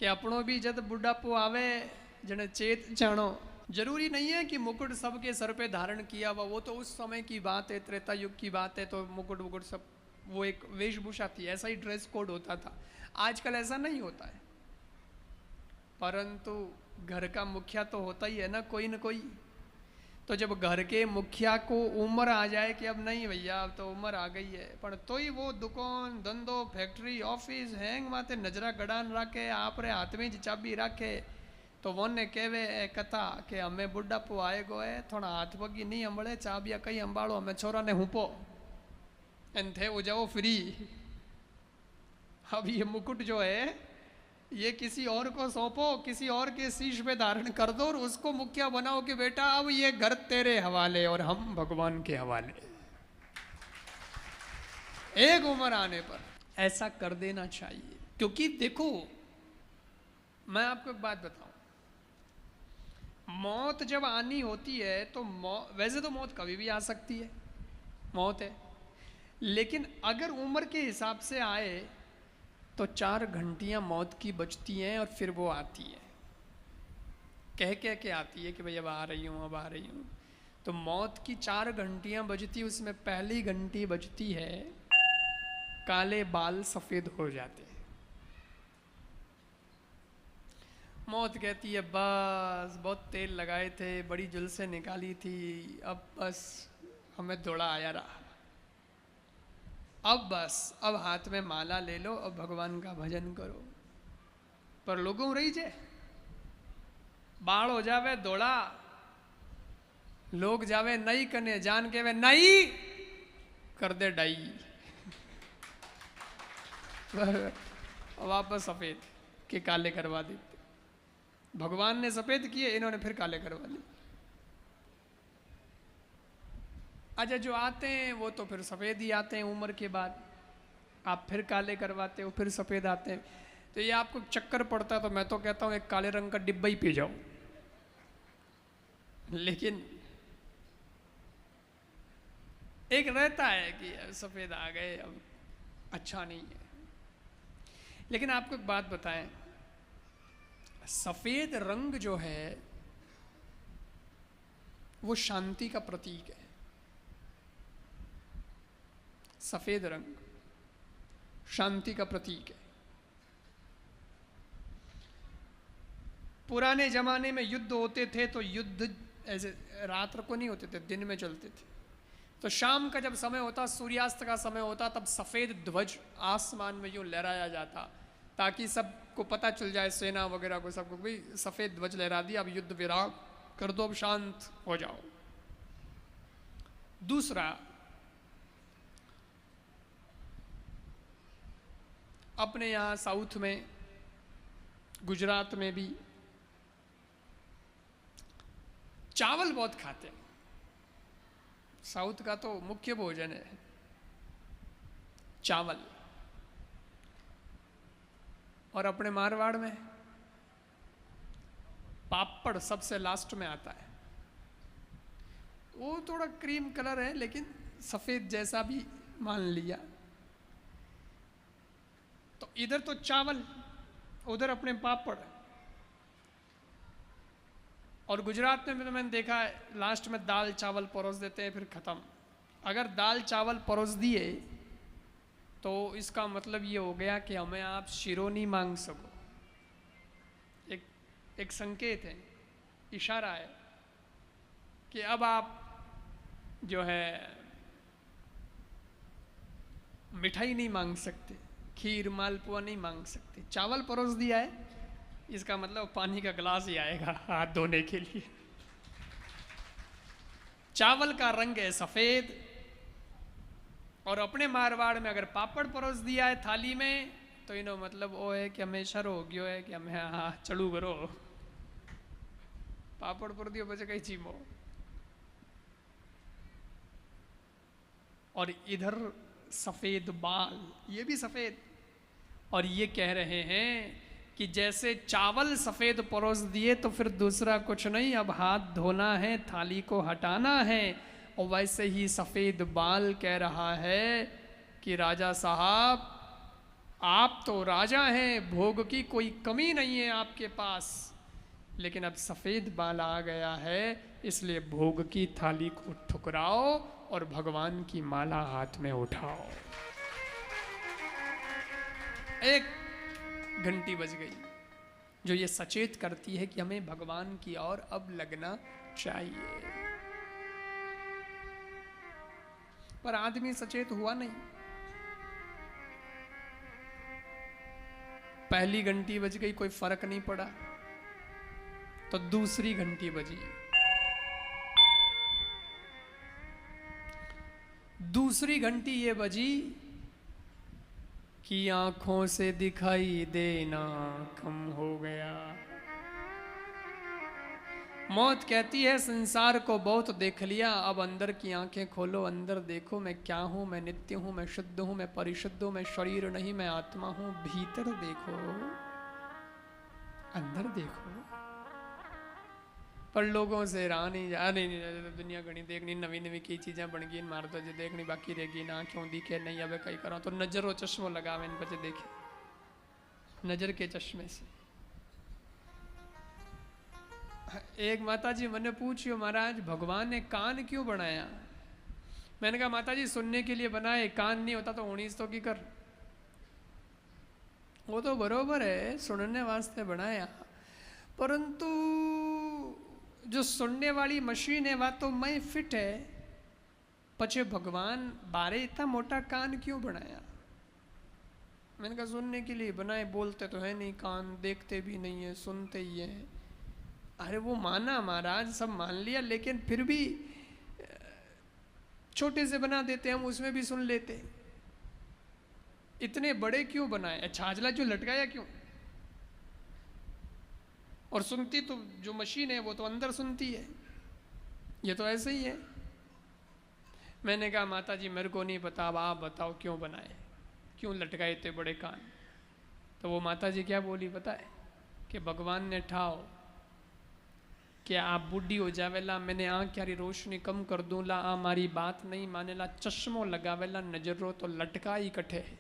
कि अपनों भी जब बुढ़ापो आवे जने चेत जानो। जरूरी नहीं है कि मुकुट सबके सर पे धारण किया हुआ, वो तो उस समय की बात है, त्रेता युग की बात है, तो मुकुट वुकुट सब वो एक वेशभूषा थी, ऐसा ही ड्रेस कोड होता था। आजकल ऐसा नहीं होता है, परंतु घर का मुखिया तो होता ही है ना कोई। तो जब घर के मुखिया को उम्र आ जाए कि अब नहीं भैया अब तो उम्र आ गई है, पर तो ही वो दुकान धंधो फैक्ट्री ऑफिस हैंग माथे नजरा गड़ान राखे, आप रे हाथ में चाबी राखे, तो वो ने कहवे कथा कि हमें बुढ़ापो आएगो है, थोड़ा हाथ पगी नहीं अंबड़े, चाबिया कई अंबाड़ो, हमें छोरा ने हुपो एन थे वो जाओ फ्री। अब ये मुकुट जो है ये किसी और को सौंपो, किसी और के शीश पे धारण कर दो और उसको मुखिया बनाओ कि बेटा अब ये घर तेरे हवाले और हम भगवान के हवाले। एक उम्र आने पर ऐसा कर देना चाहिए। क्योंकि देखो मैं आपको एक बात बताऊं, मौत जब आनी होती है तो वैसे तो मौत कभी भी आ सकती है, मौत है, लेकिन अगर उम्र के हिसाब से आए तो 4 घंटियां मौत की बचती हैं और फिर वो आती है, कह के आती है कि भाई अब आ रही हूँ अब आ रही हूँ। तो मौत की 4 घंटियां बजती, उसमें पहली घंटी बजती है काले बाल सफेद हो जाते हैं। मौत कहती है बस बहुत तेल लगाए थे, बड़ी जुल्से निकाली थी, अब बस हमें थोड़ा आया रहा, अब बस अब हाथ में माला ले लो, अब भगवान का भजन करो। पर लोगों रही जे बाल हो जावे दौड़ा, लोग जावे नई कने, जान के वे नई कर दे डाई वापस सफेद के काले करवा देते। भगवान ने सफेद किए, इन्होंने फिर काले करवा दिए। अच्छा जो आते हैं वो तो फिर सफ़ेद ही आते हैं उम्र के बाद, आप फिर काले करवाते हो फिर सफ़ेद आते हैं। तो ये आपको चक्कर पड़ता है तो मैं तो कहता हूँ एक काले रंग का डिब्बा ही पी जाओ, लेकिन एक रहता है कि सफ़ेद आ गए अब अच्छा नहीं है। लेकिन आपको एक बात बताएं, सफ़ेद रंग जो है वो शांति का प्रतीक है। सफेद रंग शांति का प्रतीक है। पुराने जमाने में युद्ध होते थे तो युद्ध ऐसे रात को नहीं होते थे, दिन में चलते थे। तो शाम का जब समय होता, सूर्यास्त का समय होता, तब सफेद ध्वज आसमान में यूं लहराया जाता ताकि सबको पता चल जाए, सेना वगैरह को, सबको भाई सफेद ध्वज लहरा दिया, अब युद्ध विराम कर दो, अब शांत हो जाओ। दूसरा, अपने यहाँ साउथ में गुजरात में भी चावल बहुत खाते हैं, साउथ का तो मुख्य भोजन है चावल। और अपने मारवाड़ में पापड़ सबसे लास्ट में आता है, वो थोड़ा क्रीम कलर है लेकिन सफेद जैसा भी मान लिया। तो इधर तो चावल, उधर अपने पापड़। और गुजरात में तो मैंने देखा है लास्ट में दाल चावल परोस देते हैं, फिर खत्म। अगर दाल चावल परोस दिए तो इसका मतलब ये हो गया कि हमें आप शिरोनी मांग सको। एक संकेत है, इशारा है कि अब आप जो है मिठाई नहीं मांग सकते, खीर मालपुआ नहीं मांग सकते। चावल परोस दिया है, इसका मतलब पानी का गिलास ही आएगा हाथ धोने के लिए। चावल का रंग है सफेद। और अपने मारवाड़ में अगर पापड़ परोस दिया है थाली में तो इनो मतलब वो है कि हमें शर हो गयो है कि हमें हाँ चलू करो, पापड़ पर दियो बचे कहीं चीमो। और इधर सफेद बाल, ये भी सफेद। और ये कह रहे हैं कि जैसे चावल सफेद परोस दिए तो फिर दूसरा कुछ नहीं, अब हाथ धोना है, थाली को हटाना है। और वैसे ही सफेद बाल कह रहा है कि राजा साहब आप तो राजा हैं, भोग की कोई कमी नहीं है आपके पास, लेकिन अब सफेद बाल आ गया है, इसलिए भोग की थाली को ठुकराओ और भगवान की माला हाथ में उठाओ। एक घंटी बज गई जो ये सचेत करती है कि हमें भगवान की ओर अब लगना चाहिए। पर आदमी सचेत हुआ नहीं। पहली घंटी बज गई, कोई फर्क नहीं पड़ा, तो दूसरी घंटी बजी। दूसरी घंटी ये बजी कि आंखों से दिखाई देना कम हो गया। मौत कहती है संसार को बहुत देख लिया, अब अंदर की आंखें खोलो, अंदर देखो मैं क्या हूं, मैं नित्य हूं, मैं शुद्ध हूं, मैं परिशुद्ध हूं, मैं शरीर नहीं मैं आत्मा हूं। भीतर देखो, अंदर देखो। पर लोगों से रहा नहीं जा नहीं, दुनिया घनी देखनी, नवी नवी की चीजें बन गई, मार तो जो देखनी बाकी रहेगी ना, क्यों दिखे नहीं, अब कई करो तो नजर और चश्मो लगा इन बच्चे देखे, नजर के चश्मे से। एक माता जी मैंने पूछियो, महाराज भगवान ने कान क्यों बनाया? मैंने कहा माता जी सुनने के लिए बनाए, कान नहीं होता तो 19 तो की कर। वो तो बरोबर है, सुनने वास्ते बनाया, परंतु जो सुनने वाली मशीन है वह तो मैं फिट है, पछे भगवान बारे इतना मोटा कान क्यों बनाया? मैंने कहा सुनने के लिए बनाए, बोलते तो है नहीं कान, देखते भी नहीं है, सुनते ही है। अरे वो माना महाराज, सब मान लिया, लेकिन फिर भी छोटे से बना देते हम, उसमें भी सुन लेते। इतने बड़े क्यों बनाए? छाजला जो लटकाया क्यों? और सुनती तो जो मशीन है वो तो अंदर सुनती है, ये तो ऐसे ही है। मैंने कहा माता जी मेरे को नहीं पता, अब आप बताओ क्यों बनाए, क्यों लटकाए थे बड़े कान? तो वो माता जी क्या बोली पता है? कि भगवान ने ठाओ कि आप बूढ़ी हो जावेला, मैंने आँख क्यारी रोशनी कम कर दूंला, आ मारी बात नहीं मानेला, चश्मो लगावेला, नजरो तो लटका ही कठे है।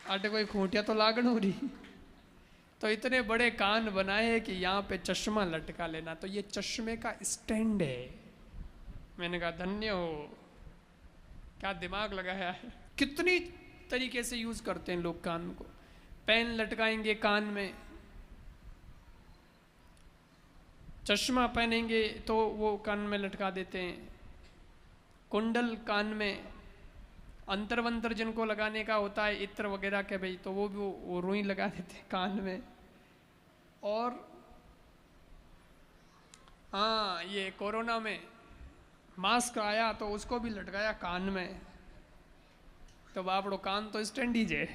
आटे कोई खूंटिया तो लागणू रही, तो इतने बड़े कान बनाए कि यहाँ पे चश्मा लटका लेना, तो ये चश्मे का स्टैंड है। मैंने कहा धन्य हो, क्या दिमाग लगाया है। कितनी तरीके से यूज करते हैं लोग कान को। पेन लटकाएंगे कान में, चश्मा पहनेंगे तो वो कान में लटका देते हैं, कुंडल कान में, अंतर वंतर जिनको लगाने का होता है इत्र वगैरह के भाई, तो वो रुई लगा देते हैं कान में। और हाँ, ये कोरोना में मास्क आया तो उसको भी लटकाया कान में, तो बापड़ो कान तो स्टैंड ही जे।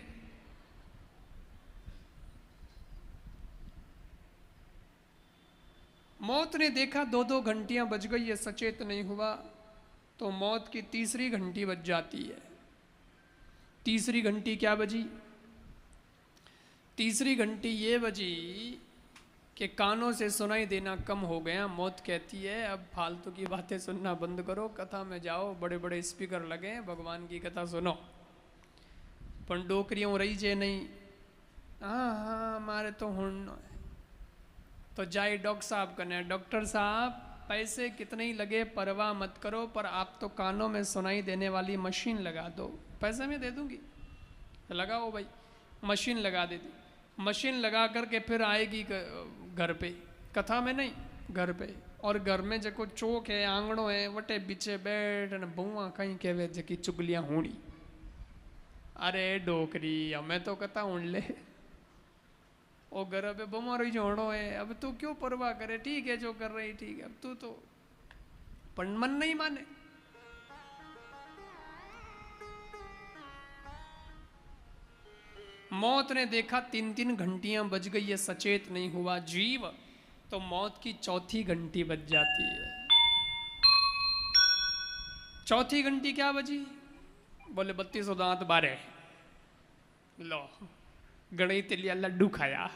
मौत ने देखा 2-2 घंटियां बज गई है, सचेत नहीं हुआ, तो मौत की तीसरी घंटी बज जाती है। तीसरी घंटी क्या बजी? तीसरी घंटी ये बजी कि कानों से सुनाई देना कम हो गया। मौत कहती है अब फालतू की बातें सुनना बंद करो, कथा में जाओ, बड़े बड़े स्पीकर लगे, भगवान की कथा सुनो। पर डोकरियों रही जे नहीं, हाँ हाँ हमारे तो हुण, तो जाए डॉक्टर साहब कने, डॉक्टर साहब पैसे कितने ही लगे परवाह मत करो, पर आप तो कानों में सुनाई देने वाली मशीन लगा दो। पैसे में दे दूंगी, लगाओ भाई। मशीन लगा देती, मशीन लगा करके फिर आएगी घर पे, कथा में नहीं, घर पे। और घर में जो चौक है, आंगणो है, वटे बीचे बैठ न बुआ कहीं कहवे जकी चुगलियां होनी। अरे डोकरी हमें तो कथा उड़ ले, वो घर पे बीमार ही होनो है, अब तू क्यों परवाह करे, ठीक है जो कर रही ठीक है, अब तू तो। पर मन नहीं माने। मौत ने देखा 3-3 घंटियां बज गई है, सचेत नहीं हुआ जीव, तो मौत की चौथी घंटी बज जाती है। चौथी घंटी क्या बजी? बोले 32 दांत बारे, लो गणेश तिलिया लड्डू खाया,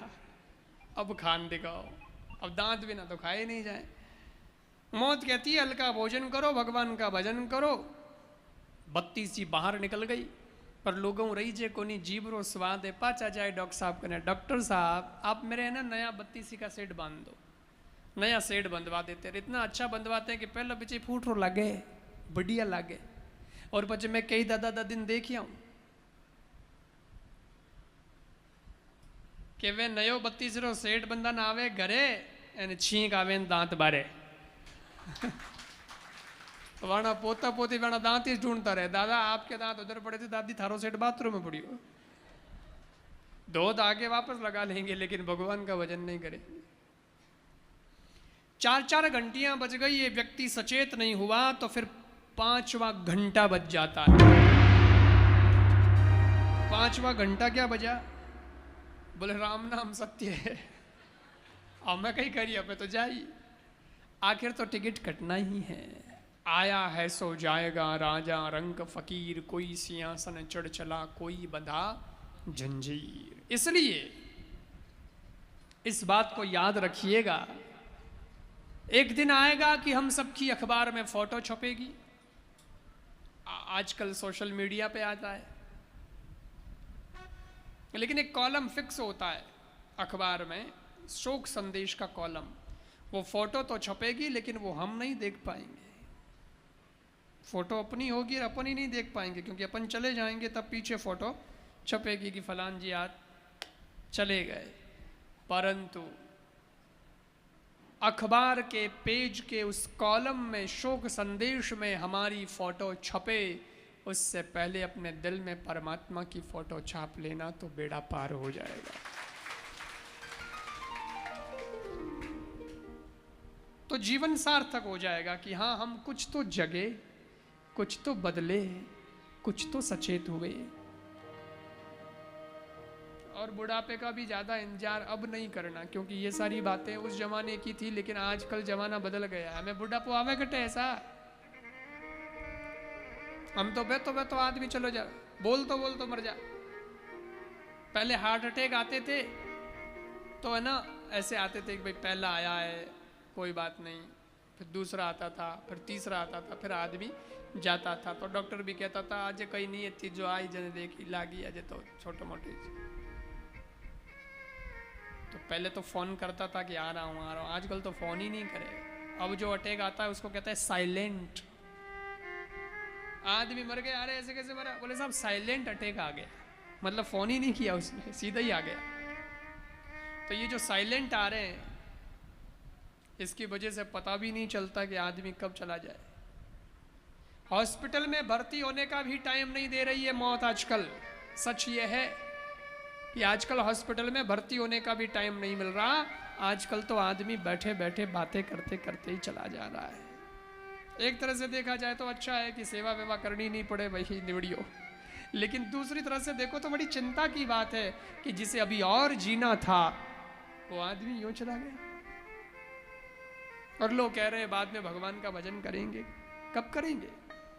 अब खान दिखाओ, अब दांत बिना तो खाए नहीं जाए। मौत कहती है हल्का भोजन करो, भगवान का भजन करो। 32 बाहर निकल गई, पर लोगों रही जे कोनी जीभ रो स्वाद है पाचा जाए डॉक्टर साहब कने, डॉक्टर साहब आप मेरे है ना नया 32 का सेट बांध दो। नया सेट बंधवा देते हैं, इतना अच्छा बंधवाते हैं कि पहले पीछे फूट रो लागे, बढ़िया लागे। और पचे मैं कई दादा दादी ने देखिया हूं कि वे नयो 32 रो सेट बंधा ना आवे घरे एने छींक आवे दांत बारे वाणा पोता पोती वाणा दांत ही ढूंढता रहे, दादा आपके दांत उधर पड़े थे, दादी थारो सेट बाथरूम में पड़ी हो। दो आगे वापस लगा लेंगे लेकिन भगवान का वजन नहीं करेंगे। 4-4 घंटियां बज गई, ये व्यक्ति सचेत नहीं हुआ तो फिर 5वां घंटा बज जाता है। 5वां घंटा क्या बजा? बोले राम नाम सत्य है, अब मैं कहीं करी अब मैं तो जाई, आखिर तो टिकट कटना ही है। आया है सो जाएगा राजा रंग फकीर, कोई सिंहासन चढ़ चला कोई बंधा जंजीर। इसलिए इस बात को याद रखिएगा, एक दिन आएगा कि हम सबकी अखबार में फोटो छपेगी। आजकल सोशल मीडिया पे आता है, लेकिन एक कॉलम फिक्स होता है अखबार में, शोक संदेश का कॉलम। वो फोटो तो छपेगी लेकिन वो हम नहीं देख पाएंगे। फोटो अपनी होगी और अपन ही नहीं देख पाएंगे, क्योंकि अपन चले जाएंगे तब पीछे फोटो छपेगी कि फलान जी आज चले गए। परंतु अखबार के पेज के उस कॉलम में, शोक संदेश में हमारी फोटो छपे, उससे पहले अपने दिल में परमात्मा की फोटो छाप लेना तो बेड़ा पार हो जाएगा। तो जीवन सार्थक हो जाएगा कि हाँ हम कुछ तो जगे, कुछ तो बदले, कुछ तो सचेत हुए। और बुढ़ापे का भी ज्यादा इंतजार अब नहीं करना, क्योंकि ये सारी बातें उस जमाने की थी, लेकिन आजकल जमाना बदल गया। हमें बुढ़ापो आवे कटे ऐसा, हम तो बे तो आदमी चलो जा, बोल तो मर जा। पहले हार्ट अटैक आते थे तो है ना ऐसे आते थे कि भाई पहला आया है कोई बात नहीं, फिर दूसरा आता था, फिर तीसरा आता था, फिर आदमी जाता था तो डॉक्टर भी कहता था आज कहीं नहीं है जो आई जने देखी लागी आज तो छोटे मोटे। तो पहले तो फोन करता था कि आ रहा हूँ, आजकल तो फोन ही नहीं करे। अब जो अटैक आता है उसको कहता है साइलेंट। आदमी मर गया, अरे ऐसे कैसे मरा? बोले साहब साइलेंट अटैक आ गया, मतलब फोन ही नहीं किया उसने, सीधा ही आ गया। तो ये जो साइलेंट आ रहे हैं इसकी वजह से पता भी नहीं चलता कि आदमी कब चला जाए। हॉस्पिटल में भर्ती होने का भी टाइम नहीं दे रही है मौत आजकल। सच ये है कि आजकल हॉस्पिटल में भर्ती होने का भी टाइम नहीं मिल रहा। आजकल तो आदमी बैठे बैठे बातें करते करते ही चला जा रहा है। एक तरह से देखा जाए तो अच्छा है कि सेवा वेवा करनी नहीं पड़े, वही निवड़ियो। लेकिन दूसरी तरह से देखो तो बड़ी चिंता की बात है कि जिसे अभी और जीना था वो आदमी यूं चला गया। और लोग कह रहे हैं बाद में भगवान का भजन करेंगे। कब करेंगे?